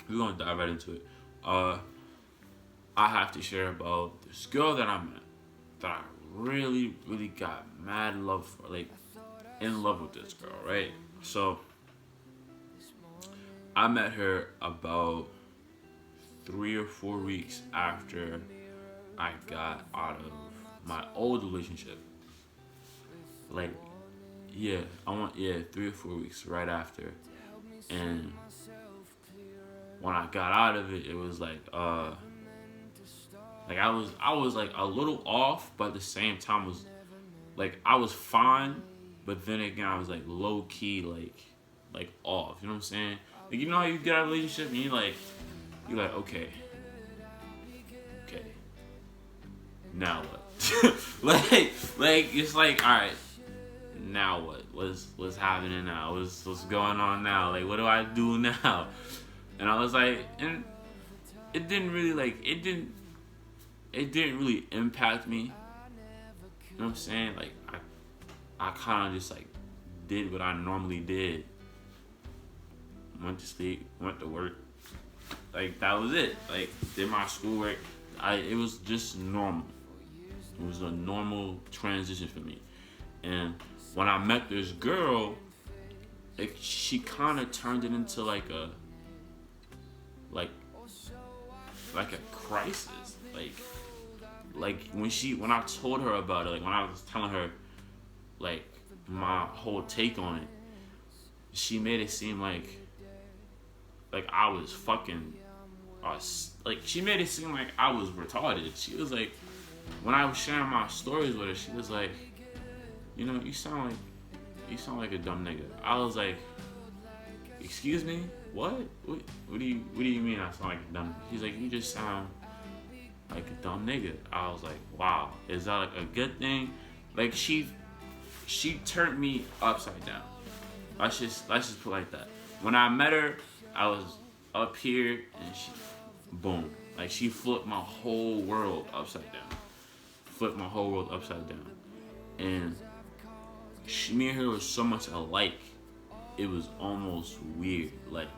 we're gonna dive right into it. Uh, I have to share about this girl that I met that I really, really got mad love for, like in love with this girl, right? So I met her about 3 or 4 weeks after I got out of my old relationship. Like, yeah, 3 or 4 weeks right after. And when I got out of it, it was like I was like a little off, but at the same time was like I was fine, but then again I was like low key like off. You know what I'm saying? Like you know how you get out of a relationship and you're like okay, now what? like it's like all right, now what? What's happening now? What's going on now? Like what do I do now? And I was like, and it didn't really it didn't really impact me. You know what I'm saying? Like I kind of just like did what I normally did. Went to sleep, went to work. Like that was it. Like did my schoolwork. It was just normal. It was a normal transition for me. And when I met this girl, like she kind of turned it into like like a crisis. Like when I told her about it, like when I was telling her like my whole take on it, she made it seem like I was fucking like she made it seem like I was retarded. She was like when I was sharing my stories with her, she was like, you know, you sound like a dumb nigga. I was like, excuse me, what? What do you mean I sound like a dumb? She's like, you just sound like a dumb nigga. I was like, wow, is that like a good thing? Like she turned me upside down. Let's just put it like that. When I met her, I was up here and she boom. Like she flipped my whole world upside down. Flipped my whole world upside down. And me and her were so much alike. It was almost weird. Like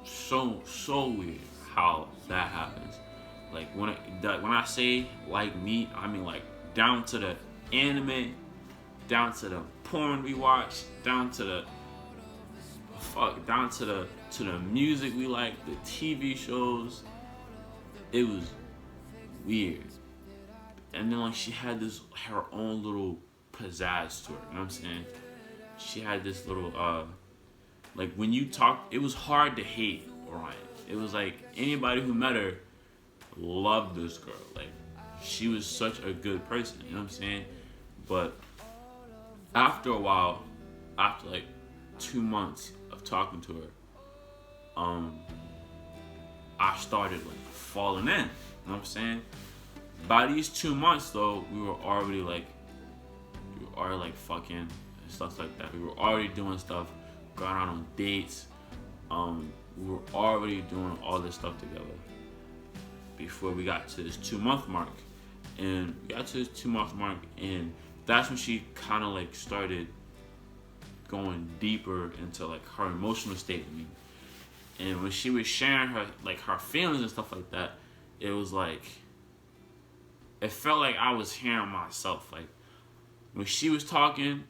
so weird how that happens. Like when I say like me, I mean like down to the anime, down to the porn we watch, down to the music we like, the TV shows. It was weird. And then like she had this her own little pizzazz to her. You know what I'm saying? She had this little like when you talk, it was hard to hate Orion. It was like anybody who met her loved this girl. Like she was such a good person. You know what I'm saying? But after a while, after like 2 months of talking to her, I started like falling in. You know what I'm saying? By these 2 months though, we were already like fucking and stuff like that. We were already doing stuff, going out on dates. We were already doing all this stuff together before we got to this 2 month mark. And we got to this 2 month mark, and that's when she kind of like started going deeper into like her emotional state with me. And when she was sharing her feelings and stuff like that, it was like it felt like I was hearing myself. Like when she was talking,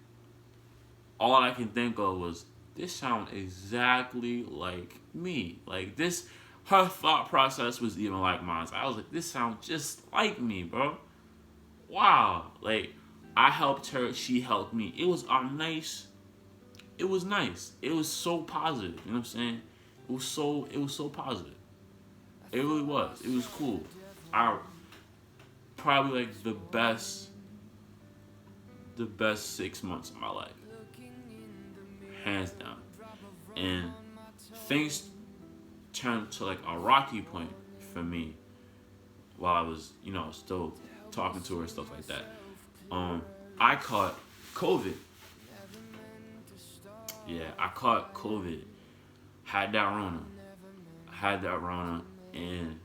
all I can think of was this sound exactly like me. Like this, her thought process was even like mine. So I was like, this sounds just like me, bro. Wow. Like I helped her, she helped me. It was nice. It was nice. It was so positive. You know what I'm saying? It was so positive. It really was. It was cool. I probably like the best 6 months of my life, hands down. And things turned to like a rocky point for me while I was, still talking to her and stuff like that. I caught COVID. Yeah, I caught COVID. Had that Rona, and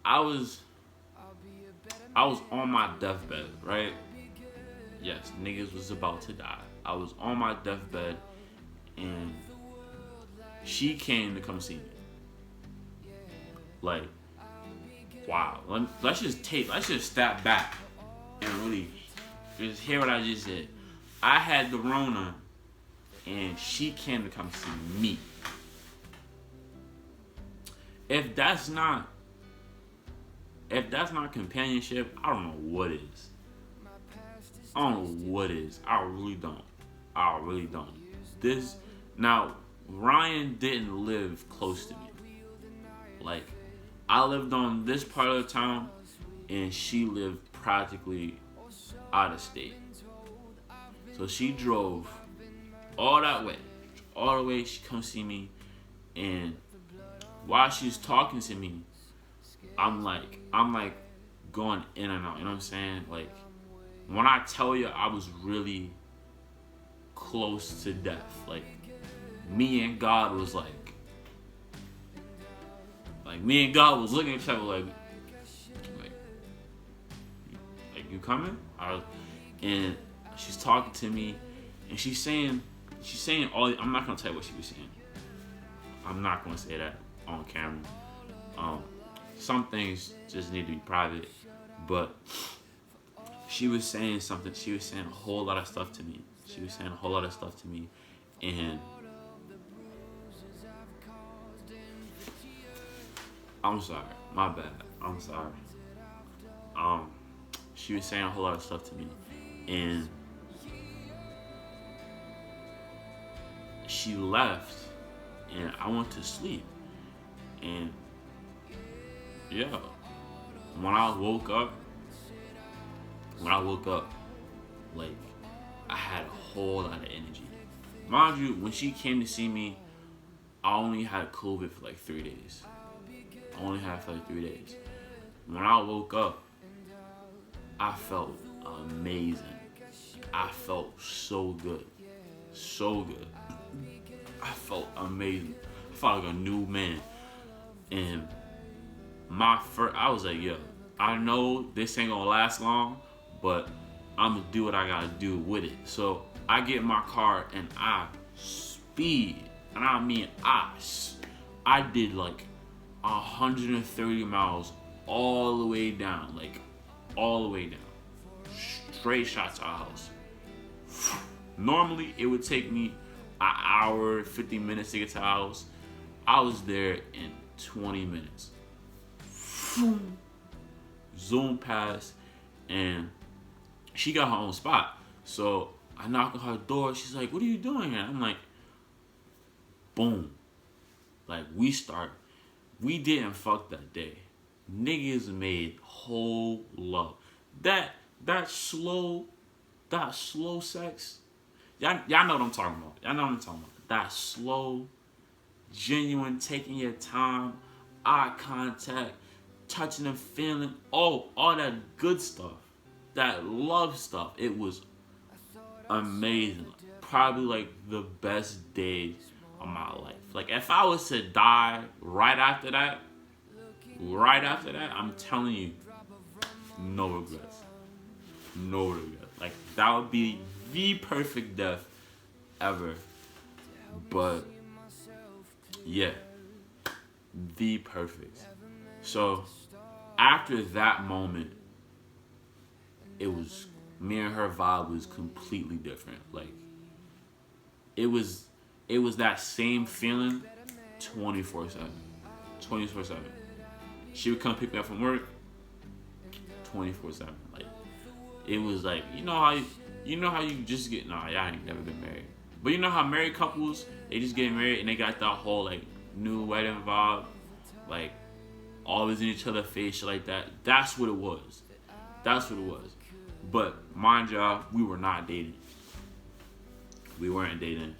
I was on my deathbed, right? Yes, niggas was about to die. I was on my deathbed, and She came to come see me. Like, wow. Let's just step back and really just hear what I just said. I had the Rona, and she came to come see me. If that's not companionship, I don't know what is. I don't know what is. I really don't. This now, Ryan didn't live close to me. Like, I lived on this part of the town, and she lived practically out of state. So she drove all that way, all the way. She come see me, and while she's talking to me, I'm like going in and out. You know what I'm saying? Like, when I tell you I was really close to death, like me and God was like me and God was looking at each other like you coming? And she's talking to me, and she's saying all. I'm not gonna tell you what she was saying. I'm not gonna say that on camera. Some things just need to be private, but she was saying something. She was saying a whole lot of stuff to me. And I'm sorry, my bad. I'm sorry. She was saying a whole lot of stuff to me, and she left, and I went to sleep, and yeah, when I woke up, like, I had a whole lot of energy. Mind you, when she came to see me, I only had COVID for like 3 days. When I woke up, I felt amazing. I felt so good. I felt amazing. I felt like a new man. And I was like, yo, I know this ain't gonna last long, but I'm gonna do what I gotta do with it. So I get in my car and I speed. And I mean, I did like 130 miles all the way down. Straight shots to our house. Normally, it would take me an hour, 50 minutes to get to our house. I was there in 20 minutes. Zoom past, and she got her own spot. So I knock on her door. She's like, "What are you doing here?" I'm like, boom. Like, we didn't fuck that day. Niggas made whole love. That slow sex. Y'all know what I'm talking about. That slow, genuine, taking your time, eye contact, touching and feeling, all that good stuff, that love stuff. It was amazing. Probably like the best days of my life. Like, if I was to die right after that, I'm telling you, no regrets. Like, that would be the perfect death ever. But yeah, the perfect. So after that moment, it was, me and her vibe was completely different. Like, it was that same feeling 24/7. She would come pick me up from work 24/7. Like, it was like, you know how you just get, y'all ain't never been married. But you know how married couples, they just get married and they got that whole like new wedding vibe, like always in each other's face, shit like that. That's what it was. But mind y'all, we were not dating. We weren't dating.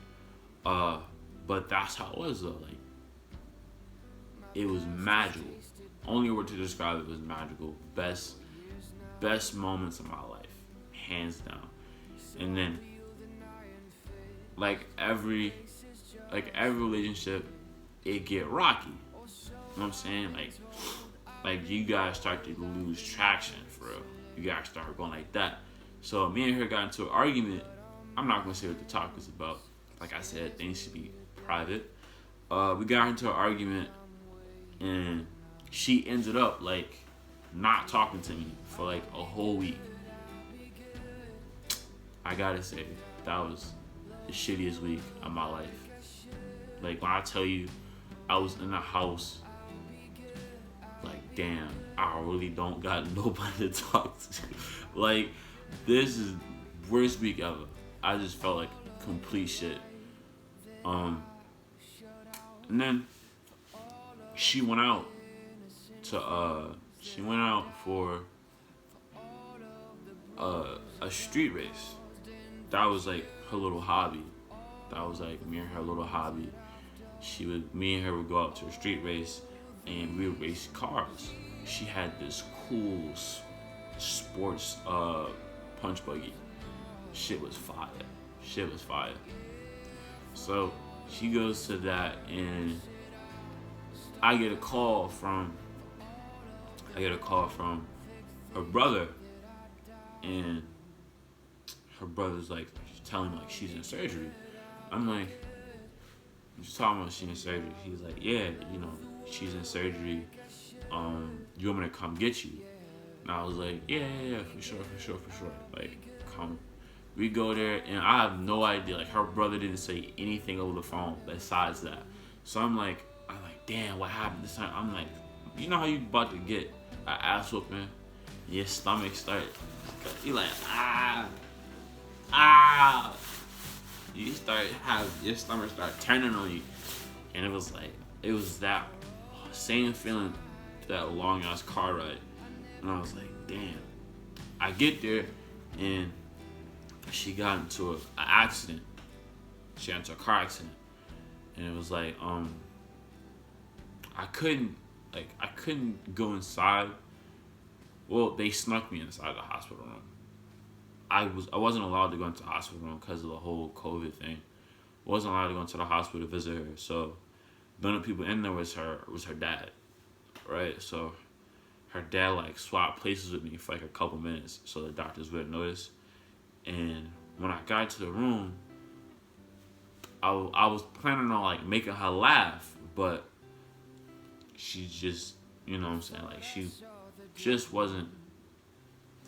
But that's how it was though. Like, it was magical. Only word to describe it was magical. Best moments of my life, hands down. And then, like every relationship, it get rocky. You know what I'm saying? Like you guys start to lose traction for real. You guys start going like that. So me and her got into an argument. I'm not gonna say what the talk was about. Like I said, things should be private. We got into an argument, and she ended up like not talking to me for like a whole week. I gotta say, that was the shittiest week of my life. Like, when I tell you, I was in the house, like, damn, I really don't got nobody to talk to. Like, this is worst week ever. I just felt like complete shit. And then she went out for a street race. That was like her little hobby. That was like me and her little hobby. Me and her would go out to a street race, and we would race cars. She had this cool sports punch buggy. Shit was fire. So she goes to that, and I get a call from her brother, and her brother's like telling me like she's in surgery. I'm like, just talking about she's in surgery. He's like, yeah, she's in surgery. You want me to come get you? And I was like, yeah, for sure. Like, come. We go there, and I have no idea. Like, her brother didn't say anything over the phone besides that. So I'm like, damn, what happened this time? I'm like, you know how you about to get an ass whooping? Your stomach start, you like, your stomach start turning on you. And it was that same feeling, that long ass car ride. And I was like, damn. I get there, and she got into an accident. She got into a car accident. And it was like, I couldn't go inside. Well, they snuck me inside the hospital room. I wasn't allowed to go into the hospital room because of the whole COVID thing. Wasn't allowed to go into the hospital to visit her. So the only people in there was her dad, right? So her dad like swapped places with me for like a couple minutes, so the doctors wouldn't notice. And when I got to the room, I was planning on like making her laugh, but she just, you know what I'm saying, like she just wasn't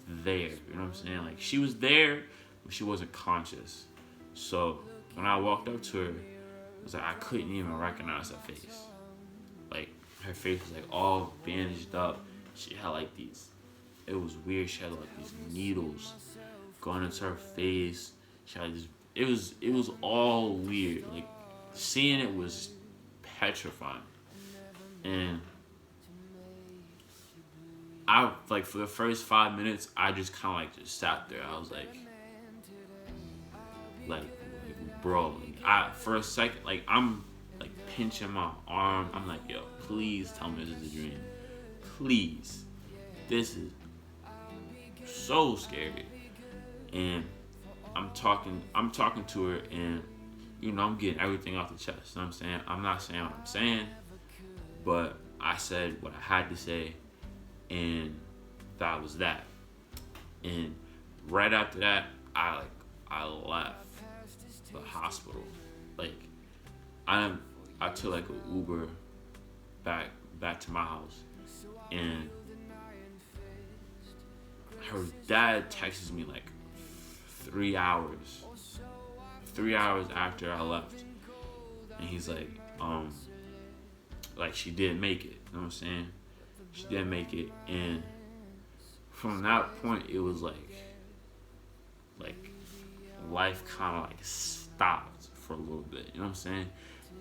there, you know what I'm saying? Like, she was there, but she wasn't conscious. So when I walked up to her, it was like I couldn't even recognize her face. Like, her face was like all bandaged up. She had like these, it was weird, she had like these needles going into her face. She had this, it was all weird. Like, seeing it was petrifying. And I, like, for the first 5 minutes, I just kind of like just sat there. I was like, bro, for a second, like, I'm like pinching my arm. I'm like, yo, please tell me this is a dream. Please. This is so scary. And I'm talking to her, and I'm getting everything off the chest. You know what I'm saying? I'm not saying what I'm saying, but I said what I had to say, and that was that. And right after that, I left the hospital. Like, I took like an Uber back to my house, and her dad texts me like 3 hours after I left, and he's like, she didn't make it. You know what I'm saying? She didn't make it, and from that point, it was like life kind of like stopped for a little bit. You know what I'm saying?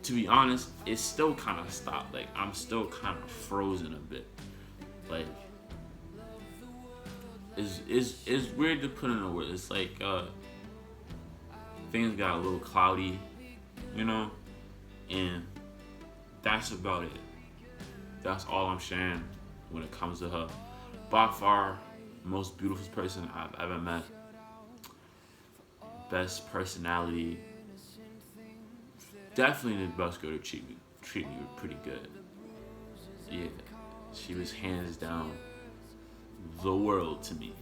To be honest, it still kind of stopped. Like, I'm still kind of frozen a bit. Like, it's weird to put in a word. It's like things got a little cloudy, and that's about it. That's all I'm sharing when it comes to her. By far, most beautiful person I've ever met. Best personality. Definitely the best girl to treat me pretty good. Yeah, she was hands down the world to me.